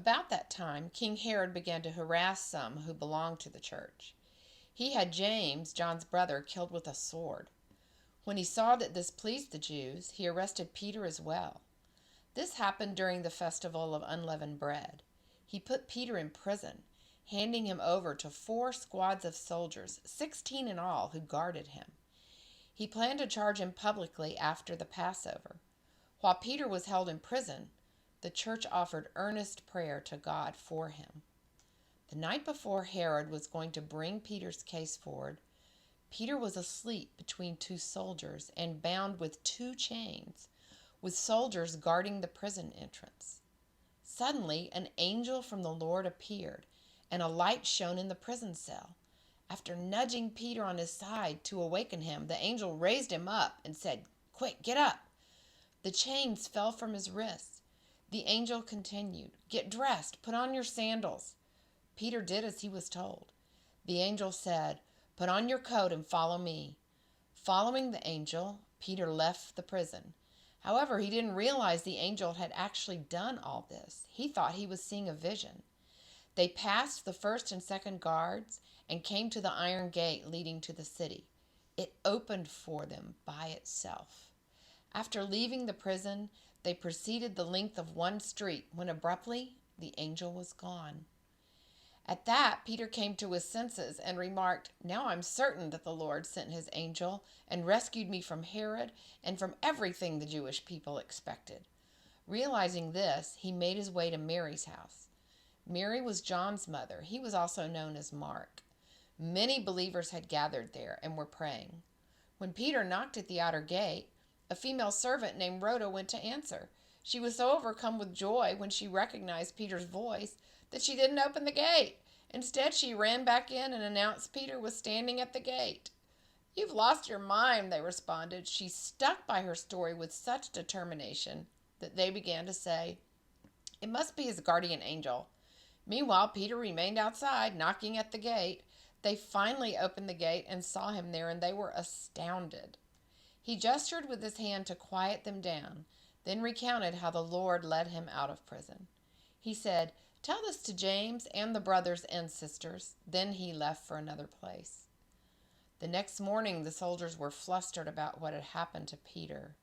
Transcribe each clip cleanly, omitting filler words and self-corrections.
About that time, King Herod began to harass some who belonged to the church. He had James, John's brother, killed with a sword. When he saw that this pleased the Jews, he arrested Peter as well. This happened during the festival of unleavened bread. He put Peter in prison, handing him over to 4 squads of soldiers, 16 in all, who guarded him. He planned to charge him publicly after the Passover. While Peter was held in prison, the church offered earnest prayer to God for him. The night before Herod was going to bring Peter's case forward, Peter was asleep between 2 soldiers and bound with 2 chains, with soldiers guarding the prison entrance. Suddenly, an angel from the Lord appeared, and a light shone in the prison cell. After nudging Peter on his side to awaken him, the angel raised him up and said, "Quick, get up." The chains fell from his wrists. The angel continued, "Get dressed, put on your sandals." Peter did as he was told. The angel said, "Put on your coat and follow me." Following the angel, Peter left the prison. However, he didn't realize the angel had actually done all this. He thought he was seeing a vision. They passed the first and second guards and came to the iron gate leading to the city. It opened for them by itself. After leaving the prison, they proceeded the length of one street when abruptly the angel was gone. At that, Peter came to his senses and remarked, "Now I'm certain that the Lord sent his angel and rescued me from Herod and from everything the Jewish people expected." Realizing this, he made his way to Mary's house. Mary was John's mother. He was also known as Mark. Many believers had gathered there and were praying. When Peter knocked at the outer gate, a female servant named Rhoda went to answer. She was so overcome with joy when she recognized Peter's voice that she didn't open the gate. Instead, she ran back in and announced Peter was standing at the gate. "You've lost your mind," they responded. She stuck by her story with such determination that they began to say, "It must be his guardian angel." Meanwhile, Peter remained outside, knocking at the gate. They finally opened the gate and saw him there, and they were astounded. He gestured with his hand to quiet them down, then recounted how the Lord led him out of prison. He said, "Tell this to James and the brothers and sisters." Then he left for another place. The next morning, the soldiers were flustered about what had happened to Peter.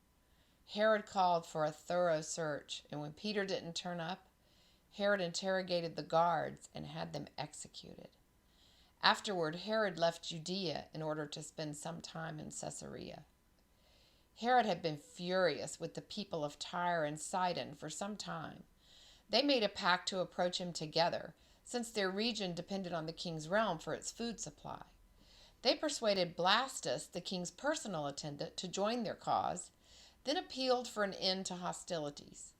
Herod called for a thorough search, and when Peter didn't turn up, Herod interrogated the guards and had them executed. Afterward, Herod left Judea in order to spend some time in Caesarea. Herod had been furious with the people of Tyre and Sidon for some time. They made a pact to approach him together, since their region depended on the king's realm for its food supply. They persuaded Blastus, the king's personal attendant, to join their cause, then appealed for an end to hostilities.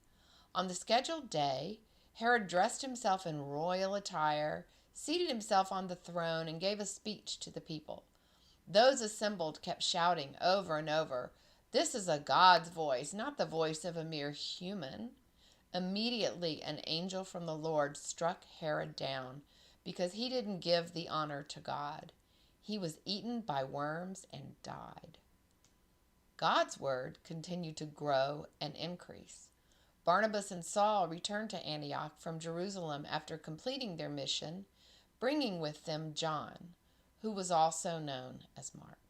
On the scheduled day, Herod dressed himself in royal attire, seated himself on the throne, and gave a speech to the people. Those assembled kept shouting over and over, "This is a God's voice, not the voice of a mere human." Immediately, an angel from the Lord struck Herod down because he didn't give the honor to God. He was eaten by worms and died. God's word continued to grow and increase. Barnabas and Saul returned to Antioch from Jerusalem after completing their mission, bringing with them John, who was also known as Mark.